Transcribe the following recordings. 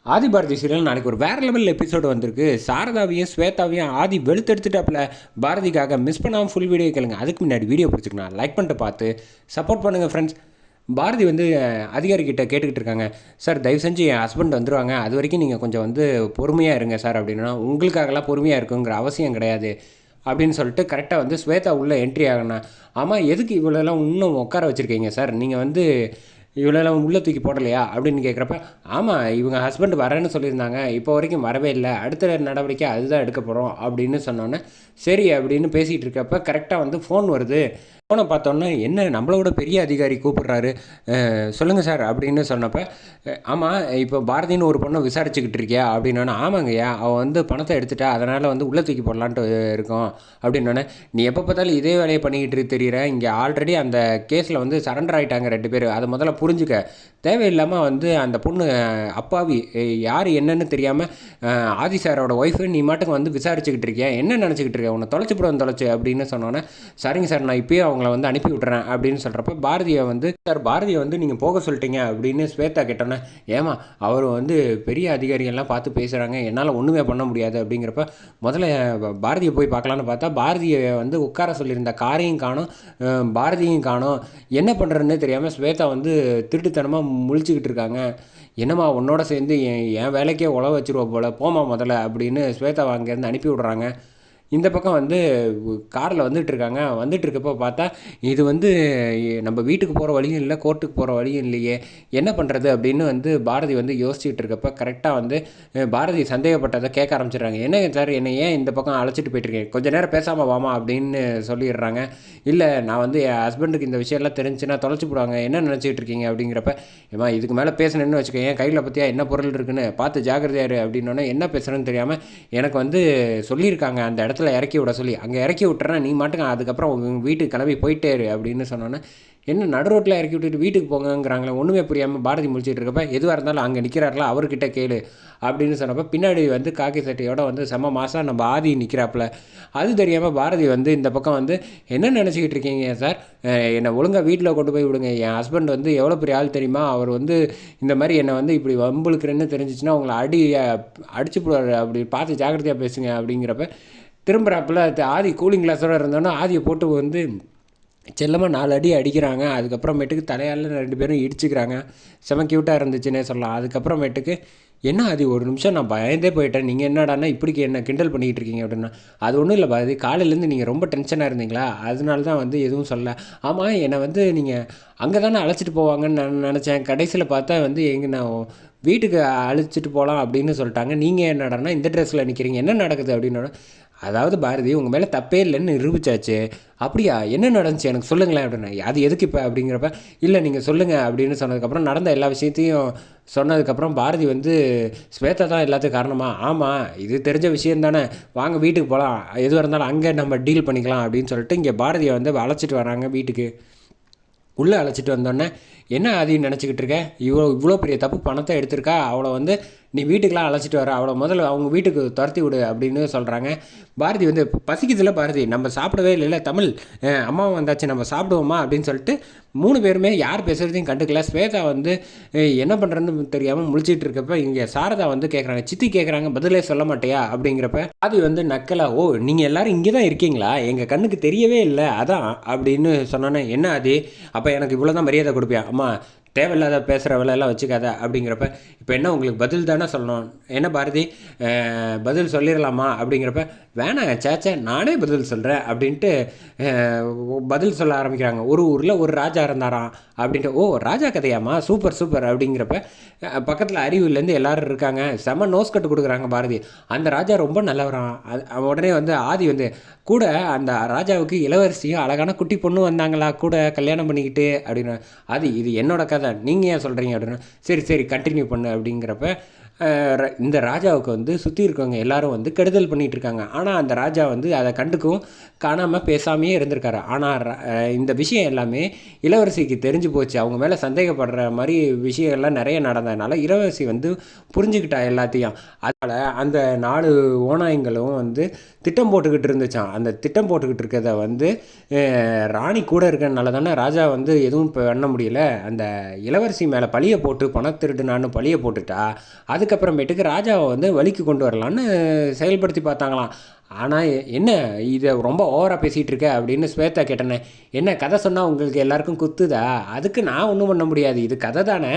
ஆதி Bharathi serial நாளைக்கு ஒரு வேறு லெவல் எபிசோடு வந்திருக்கு. சாரதாவையும் ஸ்வேதாவையும் ஆதி வெளுத்தெடுத்துட்டாப்புல. பாரதிக்காக மிஸ் பண்ணாமல் ஃபுல் வீடியோ கேளுங்க. அதுக்கு முன்னாடி வீடியோ பிடிச்சிக்கலாம் லைக் பண்ணிட்டு பார்த்து சப்போர்ட் பண்ணுங்கள் ஃப்ரெண்ட்ஸ். பாரதி வந்து அதிகாரிக்கிட்ட கேட்டுக்கிட்டு இருக்காங்க. சார் தயவு செஞ்சு என் ஹஸ்பண்ட் வந்துடுவாங்க, அது வரைக்கும் நீங்கள் கொஞ்சம் வந்து பொறுமையாக இருங்க சார் அப்படின்னா. உங்களுக்காகலாம் பொறுமையாக இருக்குங்கிற அவசியம் கிடையாது அப்படின்னு சொல்லிட்டு கரெக்டாக வந்து ஸ்வேதா உள்ளே என்ட்ரி ஆகணும். ஆமாம், எதுக்கு இவ்வளோலாம் இன்னும் உட்கார வச்சுருக்கீங்க சார், நீங்கள் வந்து இவ்வளோலாம் உள்ளே தூக்கி போடலையா அப்படின்னு கேட்குறப்ப, ஆமாம் இவங்க ஹஸ்பண்ட் வரேன்னு சொல்லியிருந்தாங்க, இப்போ வரைக்கும் வரவே இல்லை, அடுத்த நடவடிக்கை அதுதான் எடுக்க போகிறோம் அப்படின்னு சொன்னோன்னே சரி அப்படின்னு பேசிகிட்டு இருக்கப்ப கரெக்டாக வந்து ஃபோன் வருது. ஃபோனை பார்த்தோன்னே என்ன நம்மளோட பெரிய அதிகாரி கூப்பிட்றாரு. சொல்லுங்கள் சார் அப்படின்னு சொன்னப்போ, ஆமாம் இப்போ பாரதின்னு ஒரு பொண்ணை விசாரிச்சுக்கிட்டு இருக்கியா அப்படின்னோன்னே, ஆமாங்கய்யா அவள் வந்து பணத்தை எடுத்துட்டா, அதனால் வந்து உள்ளே தூக்கி போடலான்ட்டு இருக்கோம் அப்படின்னோடனே, நீ எப்போ பார்த்தாலும் இதே வேலையை பண்ணிக்கிட்டு தெரியுற, இங்கே ஆல்ரெடி அந்த கேஸில் வந்து சரண்டர் ஆகிட்டாங்க 2 பேர், அதை முதல்ல புரிஞ்சுக்க. தேவையில்லாமல் வந்து அந்த பொண்ணு அப்பாவி யார் என்னன்னு தெரியாமல் ஆதி சாரோட ஒய்ஃபு நீ மாட்டுக்கு வந்து விசாரிச்சுக்கிட்டு இருக்கியா, என்ன நினச்சிக்கிட்டு இருக்க, உன்னை தொலைச்சி அப்படின்னு சொன்னோன்னே, சரிங்க சார் நான் இப்போயே அவங்கள வந்து அனுப்பி விட்றேன் அப்படின்னு சொல்கிறப்ப பாரதியை வந்து, சார் பாரதியை வந்து நீங்கள் போக சொல்லிட்டீங்க அப்படின்னு ஸ்வேதா கேட்டோன்னே, ஏமா அவர் வந்து பெரிய அதிகாரிகள்லாம் பார்த்து பேசுகிறாங்க, என்னால் ஒன்றுமே பண்ண முடியாது அப்படிங்கிறப்ப முதல்ல பாரதியை போய் பார்க்கலான்னு பார்த்தா பாரதியை வந்து உட்கார சொல்லியிருந்த காரையும் காணும், பாரதியும் காணும், என்ன பண்ணுறதுன்னே தெரியாமல் ஸ்வேதா வந்து திருட்டுத்தனமாக முழிச்சுக்கிட்டு இருக்காங்க. என்னம்மா உன்னோட சேர்ந்து என் வேலைக்கே உழவ வச்சுருவா போல், போமா முதல்ல அப்படின்னு ஸ்வேதாவை அங்கேருந்து அனுப்பி விட்றாங்க. இந்த பக்கம் வந்து காரில் வந்துட்டுருக்காங்க. வந்துட்டுருக்கப்போ பார்த்தா இது வந்து நம்ம வீட்டுக்கு போகிற வழியும் இல்லை, கோர்ட்டுக்கு போகிற வழியும் இல்லையே, என்ன பண்ணுறது அப்படின்னு வந்து பாரதி வந்து யோசிச்சுட்டு இருக்கப்போ கரெக்டாக வந்து பாரதி சந்தேகப்பட்டதை கேட்க ஆரம்பிச்சிடுறாங்க. என்னங்க சார் என்னை ஏன் இந்த பக்கம் அழைச்சிட்டு போயிட்டுருக்கேன், கொஞ்சம் நேரம் பேசாமல் வாமா அப்படின்னு சொல்லிடுறாங்க. இல்லை நான் வந்து என் ஹஸ்பண்டுக்கு இந்த விஷயம்லாம் தெரிஞ்சுன்னா தொலைச்சி போடுவாங்க, என்ன நினச்சிக்கிட்டு இருக்கீங்க அப்படிங்கிறப்ப, ஏமா இதுக்கு மேலே பேசணுன்னு வச்சுக்கோ, என் கையில் பற்றியா என்ன பொருள் இருக்குன்னு பார்த்து ஜாக்கிரதையாரு அப்படின்னோடனே, என்ன பேசுகிறேன்னு தெரியாமல் எனக்கு வந்து சொல்லியிருக்காங்க அந்த இடத்துல இறக்கி விட சொல்லி, அங்கே இறக்கி விட்டுறேன் நீ மாட்டுங்க, அதுக்கப்புறம் உங்கள் வீட்டுக்கு கிளம்பி போயிட்டேரு அப்படின்னு சொன்னோன்னே, என்ன நடு ரோட்டில் இறக்கி விட்டுட்டு வீட்டுக்கு போங்கங்கிறாங்களே, ஒன்றுமே புரியாமல் பாரதி முடிச்சுட்டு இருக்கப்ப, எதுவாக இருந்தாலும் அங்கே நிற்கிறார்களா அவர்கிட்ட கேளு அப்படின்னு சொன்னப்போ பின்னாடி வந்து காக்கி சட்டையோட வந்து செம்ம மாதம் நம்ம ஆதி நிற்கிறாப்புல. அது தெரியாமல் பாரதி வந்து இந்த பக்கம் வந்து, என்ன நினச்சிக்கிட்டு இருக்கீங்க சார், என்னை ஒழுங்காக வீட்டில் கொண்டு போய் விடுங்க, என் ஹஸ்பண்ட் வந்து எவ்வளோ பெரிய ஆள் தெரியுமா, அவர் வந்து இந்த மாதிரி என்னை வந்து இப்படி வம்புழுக்கிறேன்னு தெரிஞ்சிச்சுன்னா உங்களை அடிச்சு போடுவார், அப்படி பார்த்து ஜாக்கிரதையாக பேசுங்க அப்படிங்கிறப்ப திரும்புகிறாப்புல. ஆதி கூலிங் கிளாஸோடு இருந்தோன்னா ஆதியை போட்டு வந்து செல்லமாக 4 அடி அடிக்கிறாங்க. அதுக்கப்புறமேட்டுக்கு தலையால் 2 பேரும் இடிச்சுக்கிறாங்க. செம க்யூட்டாக இருந்துச்சுன்னே சொல்லலாம். அதுக்கப்புறமேட்டுக்கு என்ன ஆதி ஒரு நிமிஷம் நான் பயந்தே போயிட்டேன், நீங்கள் என்னடானா இப்படிக்கு என்ன கிண்டல் பண்ணிக்கிட்டு இருக்கீங்க அப்படின்னா, அது ஒன்றும் இல்லை பாரதி, காலையிலேருந்து நீங்கள் ரொம்ப டென்ஷனாக இருந்தீங்களா, அதனால தான் வந்து எதுவும் சொல்ல. ஆமாம் என்னை வந்து நீங்கள் அங்கே தானே அழைச்சிட்டு போவாங்கன்னு நான் நினச்சேன், கடைசியில் பார்த்தா வந்து நான் வீட்டுக்கு அழைச்சிட்டு போகலாம் அப்படின்னு சொல்லிட்டாங்க, நீங்கள் என்னடானா இந்த ட்ரெஸ்ஸில் நிற்கிறீங்க, என்ன நடக்குது அப்படின்னா, அதாவது பாரதி உங்கள் மேலே தப்பே இல்லைன்னு நிரூபித்தாச்சு. அப்படியா என்ன நடந்துச்சு எனக்கு சொல்லுங்களேன் அப்படின்னா, அது எதுக்கு இப்போ அப்படிங்கிறப்ப, இல்லை நீங்கள் சொல்லுங்கள் அப்படின்னு சொன்னதுக்கப்புறம் நடந்த எல்லா விஷயத்தையும் சொன்னதுக்கப்புறம் பாரதி வந்து, ஸ்வேதா தான் எல்லாத்துக்கும் காரணமா, ஆமாம் இது தெரிஞ்ச விஷயம் தானே, வாங்க வீட்டுக்கு போகலாம், எதுவாக இருந்தாலும் அங்கே நம்ம டீல் பண்ணிக்கலாம் அப்படின்னு சொல்லிட்டு இங்கே பாரதியை வந்து அழைச்சிட்டு வராங்க வீட்டுக்கு. உள்ளே அழைச்சிட்டு வந்தோடனே, என்ன ஆதின்னு நினச்சிக்கிட்டு இருக்க, இவ்வளோ பெரிய தப்பு பணத்தை எடுத்திருக்கா, அவளை வந்து நீ வீட்டுக்கெலாம் அழைச்சிட்டு வர, அவளை முதல்ல அவங்க வீட்டுக்கு துரத்தி விடு அப்படின்னு சொல்கிறாங்க. பாரதி வந்து பசிக்குதுல பாரதி, நம்ம சாப்பிடவே இல்லைல்ல தமிழ், அம்மாவும் வந்தாச்சு நம்ம சாப்பிடுவோமா அப்படின்னு சொல்லிட்டு 3 பேருமே யார் பேசுகிறதையும் கண்டுக்கல. ஸ்வேதா வந்து என்ன பண்ணுறதுன்னு தெரியாமல் முழிச்சிட்டு இருக்கப்ப இங்கே சாரதா வந்து கேட்குறாங்க, சித்தி கேட்குறாங்க பதிலே சொல்ல மாட்டியா அப்படிங்கிறப்ப ஆதி வந்து நக்கலா, ஓ நீங்கள் எல்லோரும் இங்கே தான் இருக்கீங்களா, எங்கள் கண்ணுக்கு தெரியவே இல்லை அதான் அப்படின்னு சொன்னோன்னே, என்ன ஆதி அப்போ எனக்கு இவ்வளோ தான் மரியாதை கொடுப்பியா, அம்மா தேவையில்லாத பேசுகிற வேலையெல்லாம் வச்சுக்காத அப்படிங்கிறப்ப, இப்போ என்ன உங்களுக்கு பதில் தானே சொல்லணும், என்ன பாரதி பதில் சொல்லிடலாமா அப்படிங்கிறப்ப, வேணாம் சேச்சே நானே பதில் சொல்கிறேன் அப்படின்ட்டு பதில் சொல்ல ஆரம்பிக்கிறாங்க. ஒரு ஊரில் ஒரு ராஜா இருந்தாராம் அப்படின்ட்டு, ஓ ராஜா கதையாமா சூப்பர் சூப்பர் அப்படிங்கிறப்ப பக்கத்தில் அறிவுலேருந்து எல்லோரும் இருக்காங்க. செம நோஸ் கட்டு கொடுக்குறாங்க பாரதி. அந்த ராஜா ரொம்ப நல்லவரான். உடனே வந்து ஆதி வந்து, கூட அந்த ராஜாவுக்கு இளவரசியும் அழகான குட்டி பொண்ணு வந்தாங்களா கூட கல்யாணம் பண்ணிக்கிட்டு அப்படின்னு, அது இது என்னோட கதை நீங்கள் ஏன் சொல்கிறீங்க அப்படின்னா, சரி சரி கண்டினியூ பண்ணு அப்படிங்கிறப்ப, இந்த ராஜாவுக்கு வந்து சுற்றி இருக்கவங்க எல்லாரும் வந்து கெடுதல் பண்ணிகிட்டு இருக்காங்க. ஆனால் அந்த ராஜா வந்து அதை கண்டுக்கும் காணாமல் பேசாமையே இருந்திருக்காரு. ஆனால் இந்த விஷயம் எல்லாமே இளவரசிக்கு தெரிஞ்சு போச்சு. அவங்க மேலே சந்தேகப்படுற மாதிரி விஷயங்கள்லாம் நிறைய நடந்ததுனால இளவரசி வந்து புரிஞ்சுக்கிட்டா எல்லாத்தையும். அதனால் அந்த 4 ஓநாயங்களும் வந்து திட்டம் போட்டுக்கிட்டு இருந்துச்சான். அந்த திட்டம் போட்டுக்கிட்டு இருக்கிறத வந்து ராணி கூட இருக்கிறதுனால தானே ராஜா வந்து எதுவும் பண்ண முடியல. அந்த இளவரசி மேலே பழியை போட்டு பணத்திருடுனான்னு பழியை போட்டுட்டா அதுக்கு அதுக்கப்புறமேட்டுக்கு ராஜாவை வந்து வழிக்கு கொண்டு வரலான்னு செயல்படுத்தி பார்த்தாங்களாம். ஆனால் என்ன இதை ரொம்ப ஓவராக பேசிகிட்டு இருக்க அப்படின்னு ஸ்வேதா கேட்டேனே. என்ன கதை சொன்னால் உங்களுக்கு எல்லாருக்கும் குத்துதா? அதுக்கு நான் ஒன்றும் பண்ண முடியாது, இது கதை தானே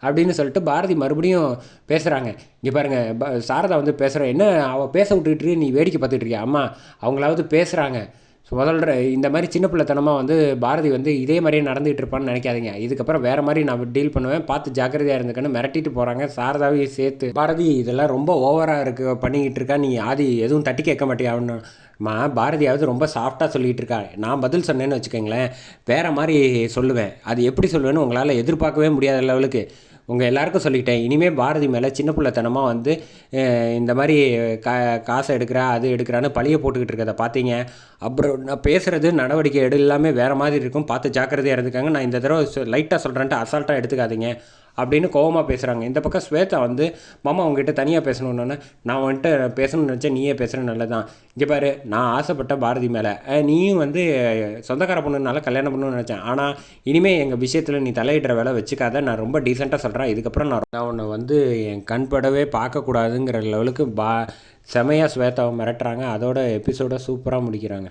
அப்படின்னு சொல்லிட்டு பாரதி மறுபடியும் பேசுகிறாங்க. இங்கே பாருங்கள், சாரதா வந்து பேசுகிறேன், என்ன அவள் பேச விட்டுக்கிட்டு நீ வேடிக்கை பார்த்துட்டு இருக்கியா? அம்மா அவங்களாவது பேசுகிறாங்க. ஸோ முதல்ல இந்த மாதிரி சின்ன பிள்ளைத்தனமாக வந்து பாரதி வந்து இதே மாதிரியே நடந்துகிட்டு இருப்பான்னு நினைக்காதீங்க. இதுக்கப்புறம் வேறு மாதிரி நான் டீல் பண்ணுவேன், பார்த்து ஜாக்கிரதையாக இருந்துக்கன்னு மிரட்டிட்டு போகிறாங்க சாரதாவையும் சேர்த்து. பாரதி இதெல்லாம் ரொம்ப ஓவராக பண்ணிக்கிட்டு இருக்கா, நீ ஆதி எதுவும் தட்டி கேட்க மாட்டியான்னு பாரதியாவது ரொம்ப சாஃப்டாக சொல்லிகிட்டு இருக்கா. நான் பதில் சொன்னேன்னு வச்சுக்கோங்களேன், வேறு மாதிரி சொல்லுவேன். அது எப்படி சொல்லுவேன்னு உங்களால் எதிர்பார்க்கவே முடியாத லெவலுக்கு உங்கள் எல்லாருக்கும் சொல்லிட்டேன். இனிமேல் பாரதி மேலே சின்ன பிள்ளைத்தனமாக வந்து இந்த மாதிரி காசை எடுக்கிறா அது எடுக்கிறான்னு பழிய போட்டுக்கிட்டு இருக்கிறத பார்த்தீங்க. அப்புறம் நான் பேசுகிறது நடவடிக்கை எல்லாமே வேறு மாதிரி இருக்கும், பார்த்து ஜாக்கிரதையாக இருந்துக்காங்க. நான் இந்த தடவை லைட்டாக சொல்கிறேன்ட்டு அசால்ட்டாக எடுத்துக்காதீங்க அப்படின்னு கோவமாக பேசுகிறாங்க. இந்த பக்கம் ஸ்வேதா வந்து மாமா அவங்ககிட்ட தனியாக பேசணுன்னு, நான் வந்துட்டு பேசணும்னு நினச்சேன், நீயே பேசுகிறது நல்லதான். இங்கே பாரு, நான் ஆசைப்பட்ட பாரதி மேலே நீயும் வந்து சொந்தக்கார பொண்ணுனால கல்யாணம் பண்ணணும்னு நினச்சேன். ஆனால் இனிமேல் எங்கள் விஷயத்தில் நீ தலையிடுற வேலை வச்சுக்காத, நான் ரொம்ப டீசெண்டாக சொல்கிறேன். இதுக்கப்புறம் நான் உன்னை வந்து என் கண் படவே பார்க்கக்கூடாதுங்கிற லெவலுக்கு செமையாக ஸ்வேதாவை மிரட்டுறாங்க. அதோட எபிசோடை சூப்பராக முடிக்கிறாங்க.